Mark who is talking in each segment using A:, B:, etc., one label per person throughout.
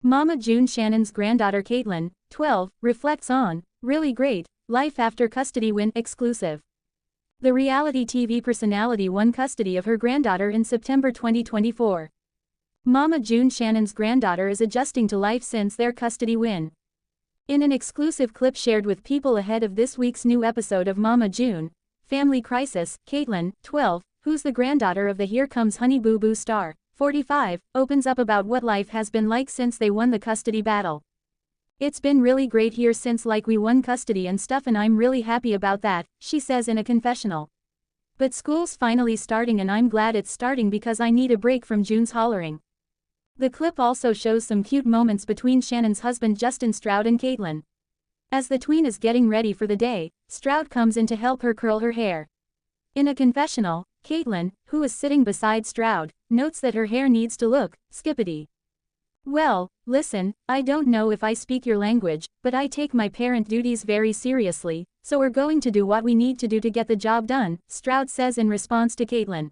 A: Mama June Shannon's granddaughter Kaitlyn, 12, reflects on, "Really great, life after custody win" exclusive. The reality TV personality won custody of her granddaughter in September 2024. Mama June Shannon's granddaughter is adjusting to life since their custody win. In an exclusive clip shared with people ahead of this week's new episode of Mama June, Family Crisis, Kaitlyn, 12, who's the granddaughter of the Here Comes Honey Boo Boo star, 45, opens up about what life has been like since they won the custody battle. "It's been really great here since we won custody and stuff, and I'm really happy about that," she says in a confessional. "But school's finally starting and I'm glad it's starting because I need a break from June's hollering." The clip also shows some cute moments between Shannon's husband Justin Stroud and Kaitlyn. As the tween is getting ready for the day, Stroud comes in to help her curl her hair. In a confessional, Kaitlyn, who is sitting beside Stroud, notes that her hair needs to look skippity. "Well, listen, I don't know if I speak your language, but I take my parent duties very seriously, so we're going to do what we need to do to get the job done," Stroud says in response to Kaitlyn.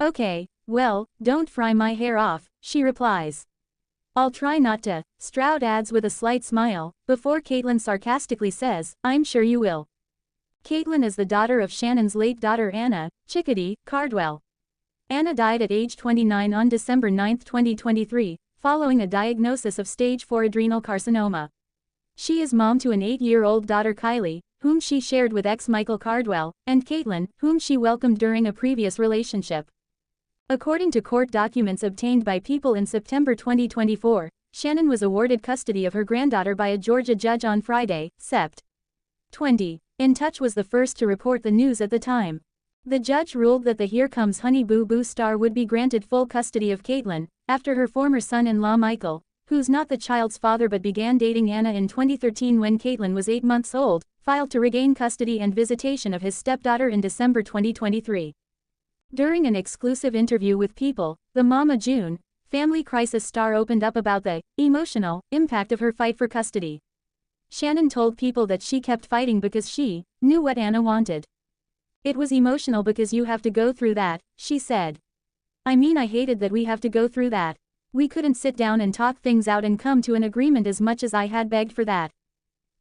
A: "Okay, well, don't fry my hair off," she replies. "I'll try not to," Stroud adds with a slight smile, before Kaitlyn sarcastically says, "I'm sure you will." Kaitlyn is the daughter of Shannon's late daughter Anna, Chickadee, Cardwell. Anna died at age 29 on December 9, 2023, following a diagnosis of stage 4 adrenal carcinoma. She is mom to an 8-year-old daughter Kylie, whom she shared with ex-Michael Cardwell, and Kaitlyn, whom she welcomed during a previous relationship. According to court documents obtained by People in September 2024, Shannon was awarded custody of her granddaughter by a Georgia judge on Friday, Sept. 20. In Touch was the first to report the news at the time. The judge ruled that the Here Comes Honey Boo Boo star would be granted full custody of Kaitlyn, after her former son-in-law Michael, who's not the child's father but began dating Anna in 2013 when Kaitlyn was 8 months old, filed to regain custody and visitation of his stepdaughter in December 2023. During an exclusive interview with People, the Mama June, Family Crisis star opened up about the emotional impact of her fight for custody. Shannon told People that she kept fighting because she knew what Anna wanted. "It was emotional because you have to go through that," she said. "I mean, I hated that we have to go through that. We couldn't sit down and talk things out and come to an agreement as much as I had begged for that.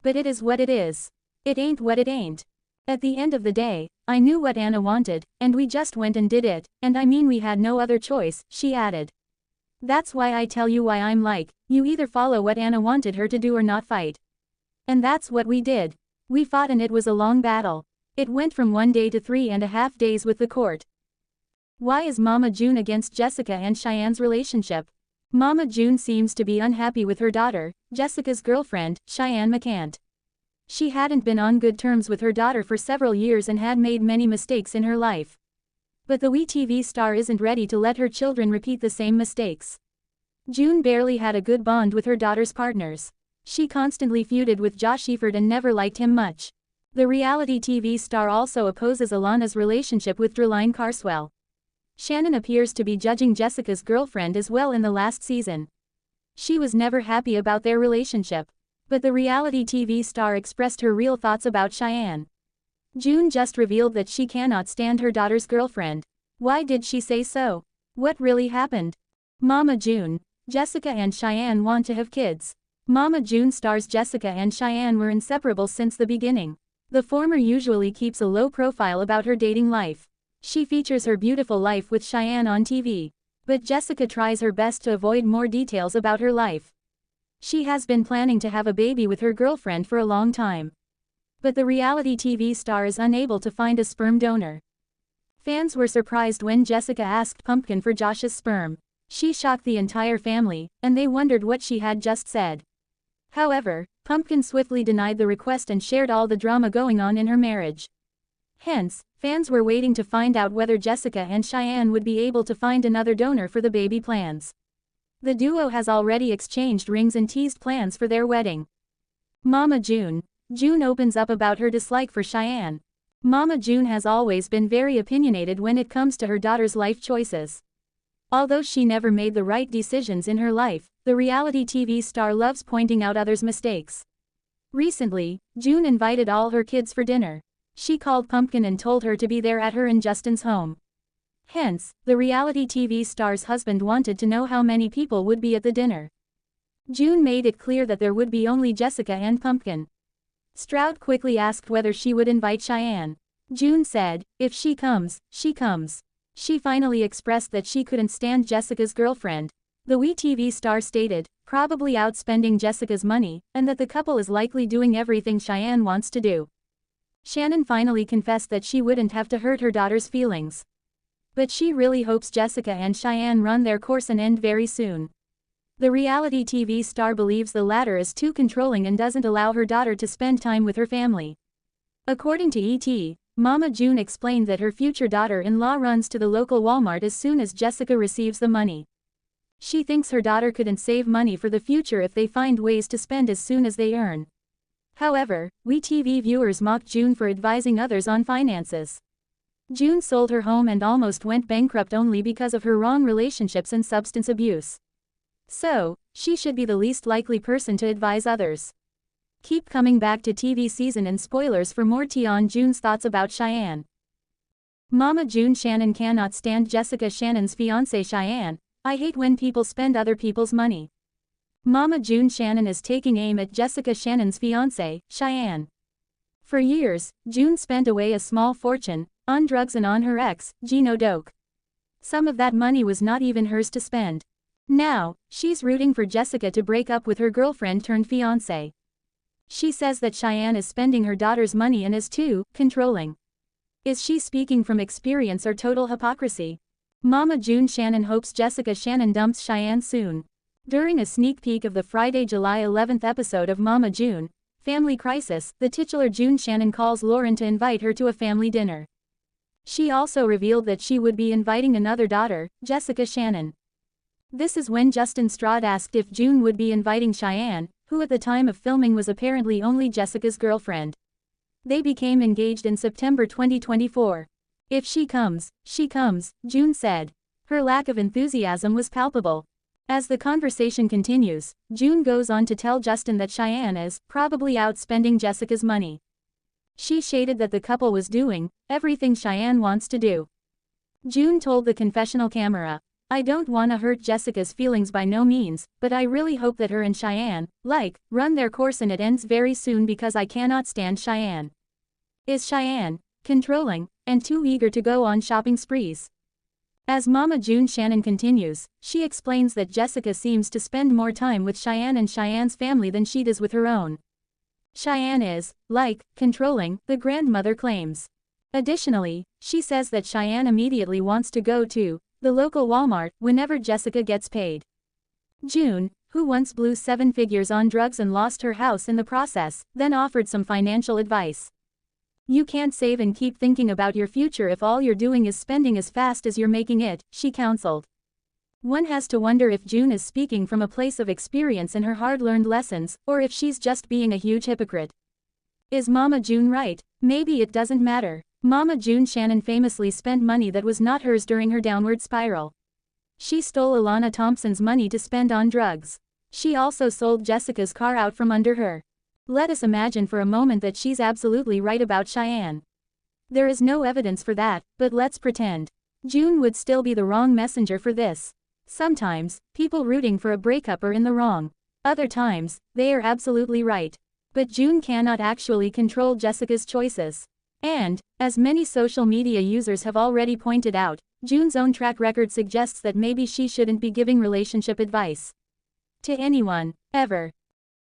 A: But it is what it is. It ain't what it ain't. At the end of the day, I knew what Anna wanted, and we just went and did it, and I mean we had no other choice," she added. "That's why I tell you why I'm like, you either follow what Anna wanted her to do or not fight. And that's what we did. We fought and it was a long battle. It went from 1 day to 3.5 days with the court." Why is Mama June against Jessica and Cheyenne's relationship? Mama June seems to be unhappy with her daughter, Jessica's girlfriend, Cheyenne McCant. She hadn't been on good terms with her daughter for several years and had made many mistakes in her life. But the WeTV star isn't ready to let her children repeat the same mistakes. June barely had a good bond with her daughter's partners. She constantly feuded with Josh Eifert and never liked him much. The reality TV star also opposes Alana's relationship with Dreline Carswell. Shannon appears to be judging Jessica's girlfriend as well in the last season. She was never happy about their relationship. But the reality TV star expressed her real thoughts about Cheyenne. June just revealed that she cannot stand her daughter's girlfriend. Why did she say so? What really happened? Mama June. Jessica and Cheyenne want to have kids. Mama June stars Jessica and Cheyenne were inseparable since the beginning. The former usually keeps a low profile about her dating life. She features her beautiful life with Cheyenne on TV. But Jessica tries her best to avoid more details about her life. She has been planning to have a baby with her girlfriend for a long time. But the reality TV star is unable to find a sperm donor. Fans were surprised when Jessica asked Pumpkin for Josh's sperm. She shocked the entire family, and they wondered what she had just said. However, Pumpkin swiftly denied the request and shared all the drama going on in her marriage. Hence, fans were waiting to find out whether Jessica and Cheyenne would be able to find another donor for the baby plans. The duo has already exchanged rings and teased plans for their wedding. Mama June. June opens up about her dislike for Cheyenne. Mama June has always been very opinionated when it comes to her daughter's life choices. Although she never made the right decisions in her life, the reality TV star loves pointing out others' mistakes. Recently, June invited all her kids for dinner. She called Pumpkin and told her to be there at her and Justin's home. Hence, the reality TV star's husband wanted to know how many people would be at the dinner. June made it clear that there would be only Jessica and Pumpkin. Stroud quickly asked whether she would invite Cheyenne. June said, if she comes, she comes. She finally expressed that she couldn't stand Jessica's girlfriend. The WeTV star stated, probably outspending Jessica's money, and that the couple is likely doing everything Cheyenne wants to do. Shannon finally confessed that she wouldn't have to hurt her daughter's feelings. But she really hopes Jessica and Cheyenne run their course and end very soon. The reality TV star believes the latter is too controlling and doesn't allow her daughter to spend time with her family. According to ET, Mama June explained that her future daughter-in-law runs to the local Walmart as soon as Jessica receives the money. She thinks her daughter couldn't save money for the future if they find ways to spend as soon as they earn. However, WeTV viewers mocked June for advising others on finances. June sold her home and almost went bankrupt only because of her wrong relationships and substance abuse. So, she should be the least likely person to advise others. Keep coming back to TV season and spoilers for more tea on June's thoughts about Cheyenne. Mama June Shannon cannot stand Jessica Shannon's fiancé Cheyenne. I hate when people spend other people's money. Mama June Shannon is taking aim at Jessica Shannon's fiancé, Cheyenne. For years, June spent away a small fortune on drugs and on her ex, Gino Doke. Some of that money was not even hers to spend. Now, she's rooting for Jessica to break up with her girlfriend turned fiancé. She says that Cheyenne is spending her daughter's money and is too controlling. Is she speaking from experience or total hypocrisy? Mama June Shannon hopes Jessica Shannon dumps Cheyenne soon. During a sneak peek of the Friday, July 11th episode of Mama June, Family Crisis, the titular June Shannon calls Lauren to invite her to a family dinner. She also revealed that she would be inviting another daughter, Jessica Shannon. This is when Justin Stroud asked if June would be inviting Cheyenne, who at the time of filming was apparently only Jessica's girlfriend. They became engaged in September 2024. If she comes, June said. Her lack of enthusiasm was palpable. As the conversation continues, June goes on to tell Justin that Cheyenne is probably outspending Jessica's money. She shaded that the couple was doing everything Cheyenne wants to do. June told the confessional camera, I don't wanna hurt Jessica's feelings by no means, but I really hope that her and Cheyenne, run their course and it ends very soon because I cannot stand Cheyenne. Is Cheyenne controlling and too eager to go on shopping sprees? As Mama June Shannon continues, she explains that Jessica seems to spend more time with Cheyenne and Cheyenne's family than she does with her own. Cheyenne is controlling, the grandmother claims. Additionally, she says that Cheyenne immediately wants to go to the local Walmart whenever Jessica gets paid. June, who once blew 7 figures on drugs and lost her house in the process, then offered some financial advice. You can't save and keep thinking about your future if all you're doing is spending as fast as you're making it, she counseled. One has to wonder if June is speaking from a place of experience in her hard-learned lessons, or if she's just being a huge hypocrite. Is Mama June right? Maybe it doesn't matter. Mama June Shannon famously spent money that was not hers during her downward spiral. She stole Alana Thompson's money to spend on drugs. She also sold Jessica's car out from under her. Let us imagine for a moment that she's absolutely right about Cheyenne. There is no evidence for that, but let's pretend. June would still be the wrong messenger for this. Sometimes, people rooting for a breakup are in the wrong. Other times, they are absolutely right. But June cannot actually control Jessica's choices. And, as many social media users have already pointed out, June's own track record suggests that maybe she shouldn't be giving relationship advice to anyone, ever.